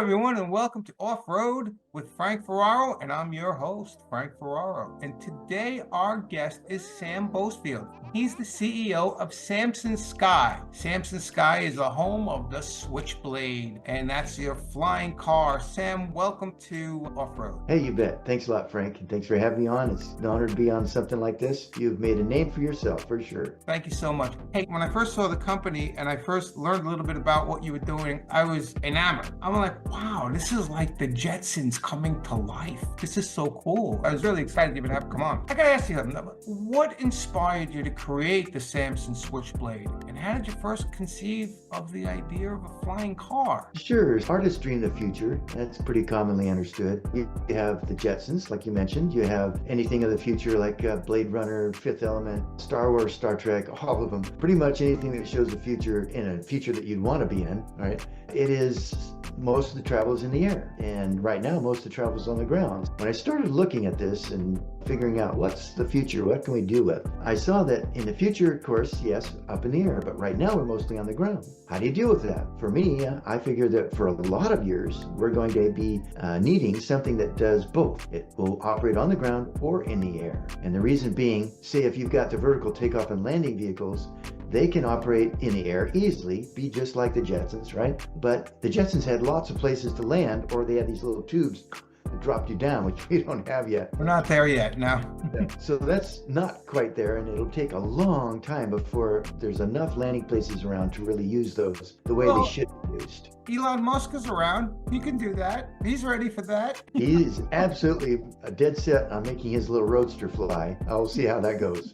everyone, and welcome to Off-Road with Frank Ferraro, and I'm your host, Frank Ferraro. And today our guest is Sam Bousfield. He's the CEO of Samson Sky. Samson Sky is the home of the Switchblade, and that's your flying car. Sam, welcome to Off-Road. Hey, you bet. Thanks a lot, Frank, and thanks for having me on. It's an honor to be on something like this. You've made a name for yourself, for sure. Thank you so much. Hey, when I first saw the company and I first learned a little bit about what you were doing, I was enamored. I'm like, wow, this is like the Jetsons coming to life. This is so cool. I was really excited to even have it come on. I gotta ask you something. What inspired you to create the Samson Switchblade? And how did you first conceive of the idea of a flying car? Sure, artists dream the future. That's pretty commonly understood. You have the Jetsons, like you mentioned. You have anything of the future like Blade Runner, Fifth Element, Star Wars, Star Trek, all of them. Pretty much anything that shows the future in a future that you'd want to be in, right? It is most of the travel is in the air, and right now most of the travel is on the ground. When I started looking at this and figuring out what's the future, what can we do with, I saw that in the future, of course, yes, up in the air, but right now we're mostly on the ground. How do you deal with that? For me, I figured that for a lot of years we're going to be needing something that does both. It will operate on the ground or in the air, and the reason being, say if you've got the vertical takeoff and landing vehicles, they can operate in the air easily, be just like the Jetsons, right? But the Jetsons had lots of places to land, or they had these little tubes that dropped you down, which we don't have yet. We're not there yet, no. So that's not quite there, and it'll take a long time before there's enough landing places around to really use those the way they should be used. Elon Musk is around. He can do that. He's ready for that. He's absolutely a dead set on making his little roadster fly. I'll see how that goes.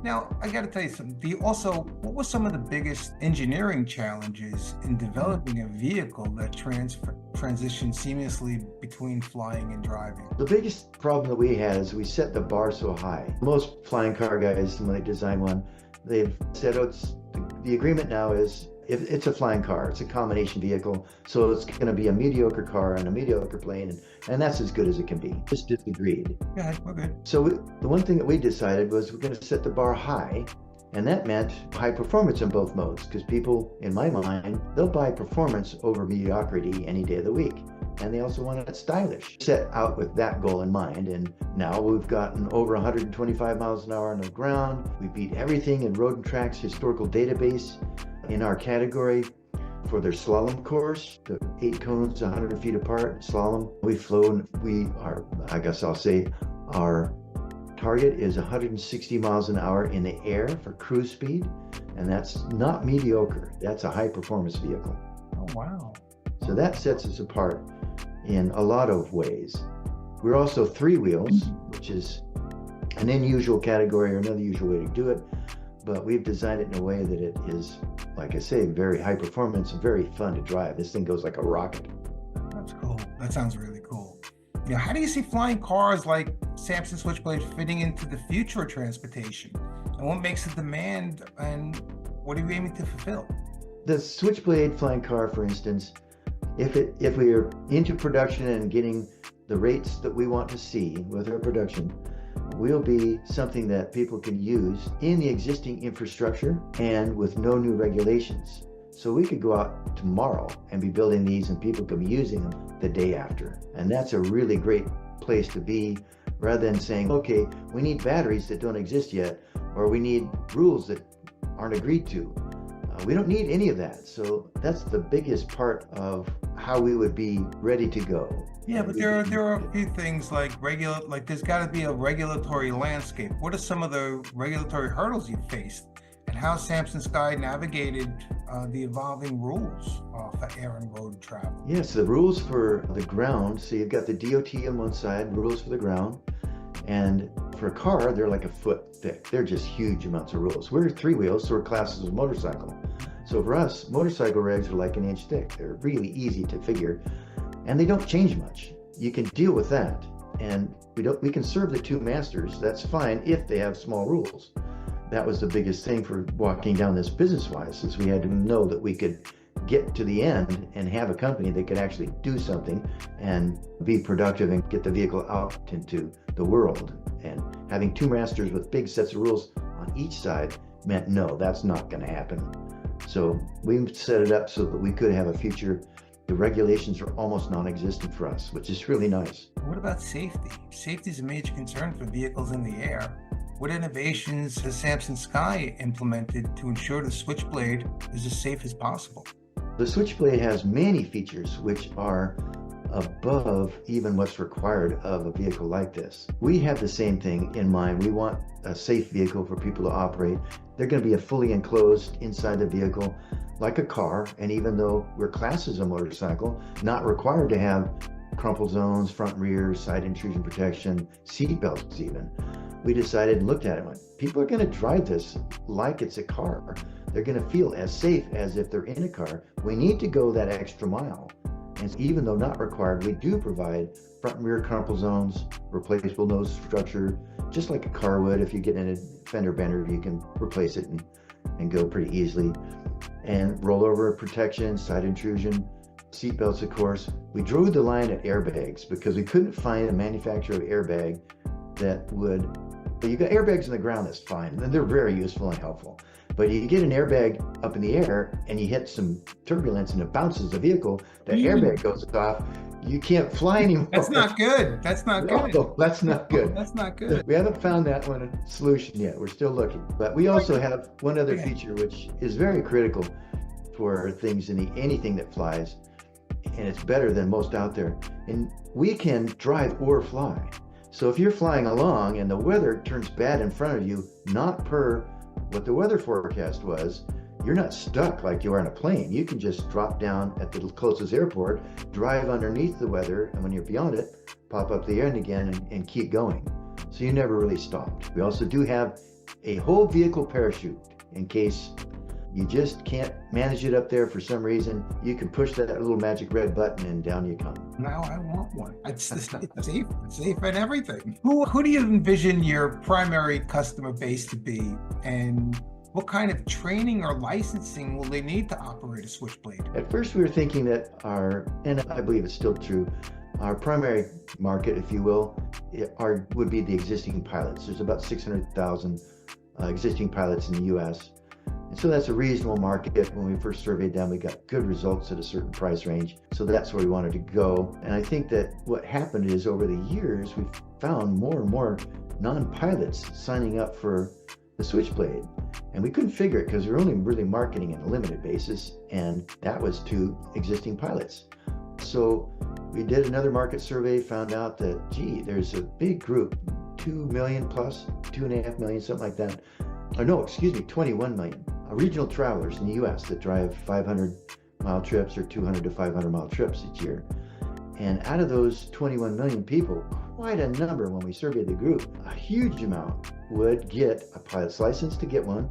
Now, I got to tell you something. What were some of the biggest engineering challenges in developing a vehicle that transitions seamlessly between flying and driving? The biggest problem that we had is we set the bar so high. Most flying car guys, when they design one, they've said, the agreement now is, if it's a flying car, it's a combination vehicle, so it's going to be a mediocre car and a mediocre plane, and that's as good as it can be. Just disagreed. Yeah, we're good. So the one thing that we decided was we're going to set the bar high, and that meant high performance in both modes, because people, in my mind, they'll buy performance over mediocrity any day of the week. And they also want it stylish. Set out with that goal in mind, and now we've gotten over 125 miles an hour on the ground. We beat everything in Road and Track's historical database in our category for their slalom course, the 8 cones 100 feet apart, slalom. We've flown, I guess I'll say, our target is 160 miles an hour in the air for cruise speed, and that's not mediocre. That's a high performance vehicle. Oh, wow. So that sets us apart in a lot of ways. We're also 3 wheels, which is an unusual category or another usual way to do it, but we've designed it in a way that it is, like I say, very high performance and very fun to drive. This thing goes like a rocket. That's cool. That sounds really cool. You know, how do you see flying cars like Samson Switchblade fitting into the future of transportation? And what makes the demand, and what are you aiming to fulfill? The Switchblade flying car, for instance, if we are into production and getting the rates that we want to see with our production, will be something that people can use in the existing infrastructure and with no new regulations. So we could go out tomorrow and be building these, and people could be using them the day after. And that's a really great place to be, rather than saying, okay, we need batteries that don't exist yet, or we need rules that aren't agreed to. We don't need any of that. So that's the biggest part of how we would be ready to go. Yeah, but there are a few things like there's got to be a regulatory landscape. What are some of the regulatory hurdles you faced, and how Samson Sky navigated the evolving rules for air and road travel? Yes, the rules for the ground. So you've got the DOT on one side, rules for the ground, and for a car, they're like a foot thick. They're just huge amounts of rules. We're 3 wheels, so we're classed as a motorcycle. So for us, motorcycle regs are like an inch thick. They're really easy to figure, and they don't change much. You can deal with that, and we can serve the 2 masters. That's fine if they have small rules. That was the biggest thing for walking down this business-wise, is we had to know that we could get to the end and have a company that could actually do something and be productive and get the vehicle out into the world. And having 2 masters with big sets of rules on each side meant, no, that's not going to happen. So we set it up so that we could have a future The regulations are almost non-existent for us, which is really nice. What about safety? Safety is a major concern for vehicles in the air. What innovations has Samson Sky implemented to ensure the Switchblade is as safe as possible? The Switchblade has many features which are above even what's required of a vehicle like this. We have the same thing in mind. We want a safe vehicle for people to operate. They're going to be a fully enclosed inside the vehicle like a car, and even though we're classed as a motorcycle, not required to have crumple zones, front and rear, side intrusion protection, seat belts even. We decided and looked at it and went, people are going to drive this like it's a car. They're going to feel as safe as if they're in a car. We need to go that extra mile. And even though not required, we do provide front and rear crumple zones, replaceable nose structure, just like a car would. If you get in a fender bender, you can replace it and go pretty easily. And rollover protection, side intrusion, seat belts, of course. We drew the line at airbags because we couldn't find a manufacturer of airbag that would, you got airbags on the ground, that's fine, and they're very useful and helpful. But you get an airbag up in the air and you hit some turbulence and it bounces the vehicle, that airbag goes off, you can't fly anymore. That's not good. That's not good. No, that's not good. That's not good. We haven't found that one a solution yet. We're still looking. But we also have one other feature which is very critical for things in anything that flies, and it's better than most out there. And we can drive or fly. So if you're flying along and the weather turns bad in front of you, not per what the weather forecast was, you're not stuck like you are in a plane. You can just drop down at the closest airport, drive underneath the weather, and when you're beyond it, pop up the end again and keep going. So you never really stopped. We also do have a whole vehicle parachute in case you just can't manage it up there for some reason. You can push that little magic red button and down you come. Now I want one. It's safe and everything. Who do you envision your primary customer base to be? And what kind of training or licensing will they need to operate a Switchblade? At first we were thinking that and I believe it's still true, our primary market, if you will, would be the existing pilots. There's about 600,000 existing pilots in the US. And so that's a reasonable market. When we first surveyed them, we got good results at a certain price range. So that's where we wanted to go. And I think that what happened is over the years, we've found more and more non-pilots signing up for the Switchblade. And we couldn't figure it because we were only really marketing on a limited basis. And that was to existing pilots. So we did another market survey, found out that, gee, there's a big group, 2 million plus, 2.5 million, something like that. Or no, excuse me, 21 million regional travelers in the US that drive 500-mile trips or 200 to 500-mile trips each year. And out of those 21 million people, quite a number when we surveyed the group, a huge amount would get a pilot's license to get one.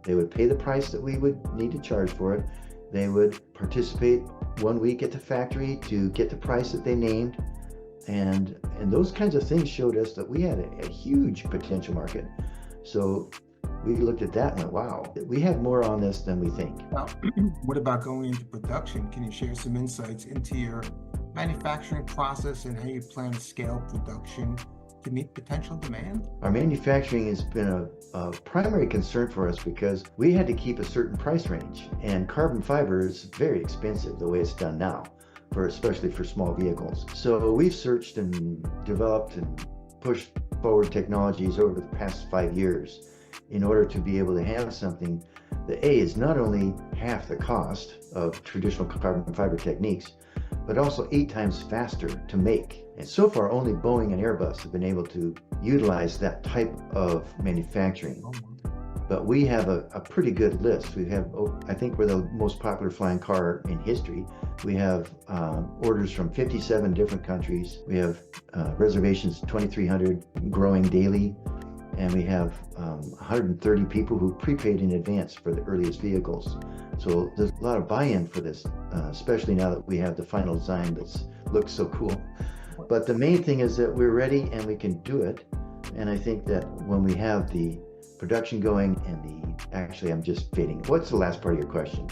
They would pay the price that we would need to charge for it. They would participate 1 week at the factory to get the price that they named. And those kinds of things showed us that we had a huge potential market. So we looked at that and went, wow, we have more on this than we think. Now, what about going into production? Can you share some insights into your manufacturing process and how you plan to scale production to meet potential demand? Our manufacturing has been a primary concern for us because we had to keep a certain price range, and carbon fiber is very expensive the way it's done now, especially for small vehicles. So we've searched and developed and pushed forward technologies over the past 5 years in order to be able to have something that is not only half the cost of traditional carbon fiber techniques, but also 8 times faster to make. And so far, only Boeing and Airbus have been able to utilize that type of manufacturing. But we have a pretty good list. We have, I think we're the most popular flying car in history. We have orders from 57 different countries. We have reservations, 2,300 growing daily. And we have 130 people who prepaid in advance for the earliest vehicles. So there's a lot of buy-in for this, especially now that we have the final design that looks so cool. But the main thing is that we're ready and we can do it. And I think that when we have the production going and actually I'm just fading. What's the last part of your question?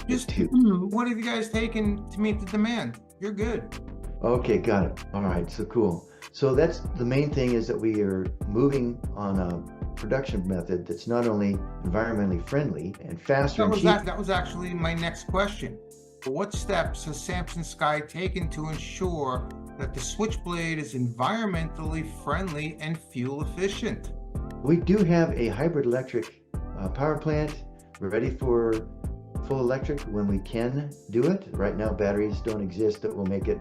What have you guys taken to meet the demand? You're good. Okay, got it. All right, so cool. So that's the main thing, is that we are moving on a production method that's not only environmentally friendly and faster and cheaper. That was actually my next question. What steps has Samson Sky taken to ensure that the Switchblade is environmentally friendly and fuel efficient? We do have a hybrid electric power plant. We're ready for full electric when we can do it. Right now, batteries don't exist that will make it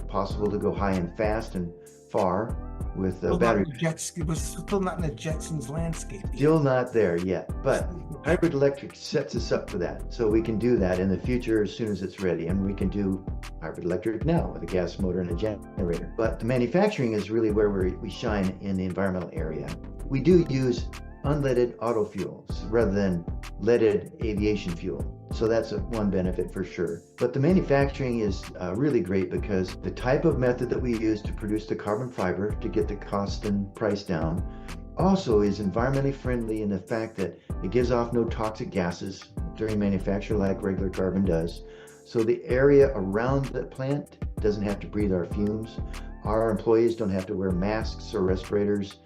possible to go high and fast and far with battery. We're still not in the Jetsons landscape. Still not there yet, but hybrid electric sets us up for that. So we can do that in the future as soon as it's ready. And we can do hybrid electric now with a gas motor and a generator. But the manufacturing is really where we shine in the environmental area. We do use unleaded auto fuels rather than leaded aviation fuel. So that's one benefit for sure. But the manufacturing is really great because the type of method that we use to produce the carbon fiber to get the cost and price down also is environmentally friendly in the fact that it gives off no toxic gases during manufacture like regular carbon does. So the area around the plant doesn't have to breathe our fumes. Our employees don't have to wear masks or respirators,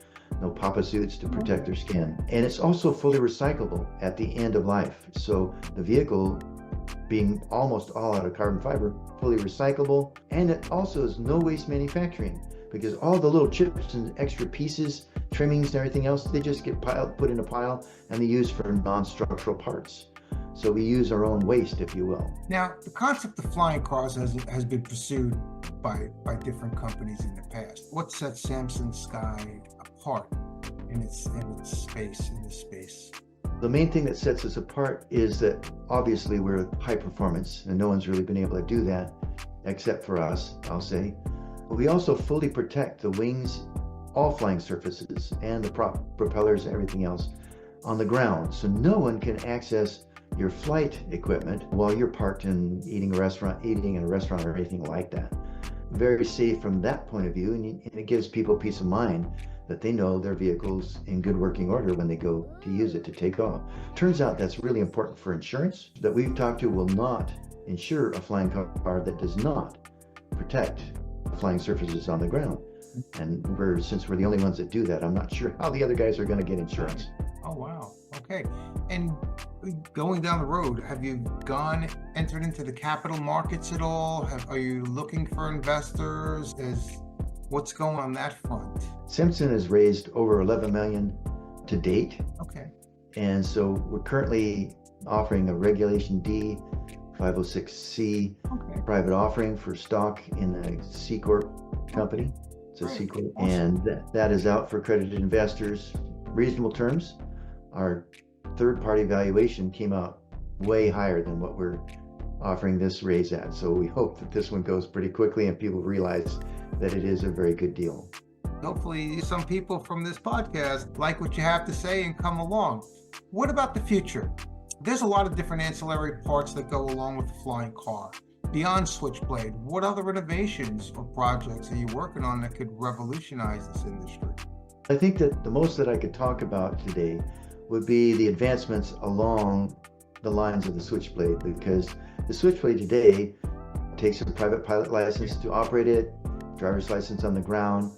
no papa suits to protect their skin. And it's also fully recyclable at the end of life. So the vehicle being almost all out of carbon fiber, fully recyclable. And it also is no waste manufacturing because all the little chips and extra pieces, trimmings and everything else, they just get put in a pile and they use for non-structural parts. So we use our own waste, if you will. Now, the concept of flying cars has been pursued by different companies in the past. What sets Samson Sky apart in its space? The main thing that sets us apart is that obviously we're high performance, and no one's really been able to do that except for us, I'll say. But we also fully protect the wings, all flying surfaces, and the propellers and everything else on the ground. So no one can access your flight equipment while you're parked and eating in a restaurant or anything like that. Very safe from that point of view, and it gives people peace of mind that they know their vehicle's in good working order when they go to use it to take off. Turns out that's really important for insurance that we've talked to will not insure a flying car that does not protect flying surfaces on the ground. And since we're the only ones that do that, I'm not sure how the other guys are going to get insurance. Oh, wow. Okay. And going down the road, have you entered into the capital markets at all? Are you looking for investors? What's going on that front? Samson has raised over 11 million to date. Okay. And so we're currently offering a Regulation D 506C private offering for stock in a C Corp company. It's a C Corp. Awesome. And that is out for accredited investors. Reasonable terms. Our third-party valuation came out way higher than what we're offering this raise at. So we hope that this one goes pretty quickly and people realize that it is a very good deal. Hopefully some people from this podcast like what you have to say and come along. What about the future? There's a lot of different ancillary parts that go along with the flying car. Beyond Switchblade, what other innovations or projects are you working on that could revolutionize this industry? I think that the most that I could talk about today would be the advancements along the lines of the Switchblade, because the Switchblade today takes a private pilot license to operate it, driver's license on the ground,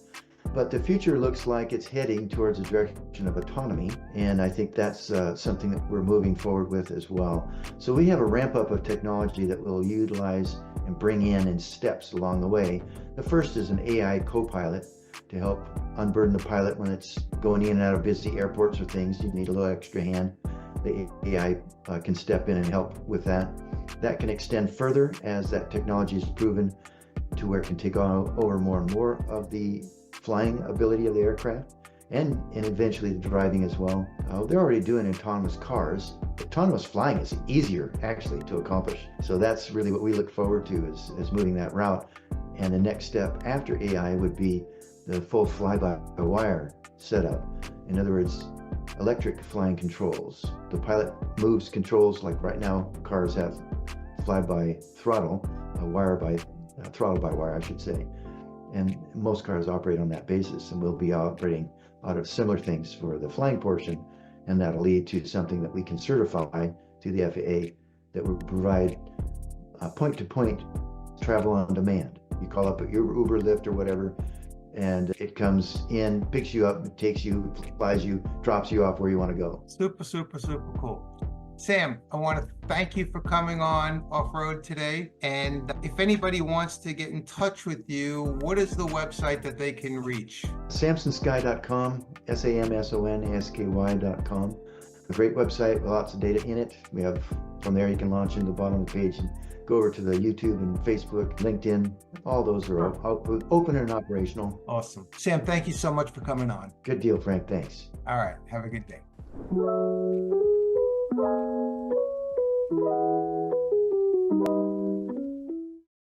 but the future looks like it's heading towards a direction of autonomy, and I think that's something that we're moving forward with as well. So we have a ramp up of technology that we'll utilize and bring in steps along the way. The first is an AI co-pilot to help unburden the pilot when it's going in and out of busy airports or things. You need a little extra hand. The AI can step in and help with that. That can extend further as that technology is proven to where it can take on over more and more of the flying ability of the aircraft and eventually the driving as well. They're already doing autonomous cars. Autonomous flying is easier actually to accomplish. So that's really what we look forward to is moving that route. And the next step after AI would be the full fly-by-wire setup. In other words, electric flying controls. The pilot moves controls like right now cars have fly-by-throttle, throttle-by-wire I should say. And most cars operate on that basis, and we'll be operating out of similar things for the flying portion, and that'll lead to something that we can certify to the FAA that will provide point-to-point travel on demand. You call up your Uber, Lyft, or whatever, and it comes in, picks you up, takes you, flies you, drops you off where you want to go. Super, super, super cool. Sam, I want to thank you for coming on Off-Road today. And if anybody wants to get in touch with you, what is the website that they can reach? SamsonSky.com, SamsonSky.com. A great website with lots of data in it. We have, from there you can launch into the bottom of the page and go over to the YouTube and Facebook, LinkedIn. All those are open and operational. Awesome. Sam, thank you so much for coming on. Good deal, Frank. Thanks. All right. Have a good day.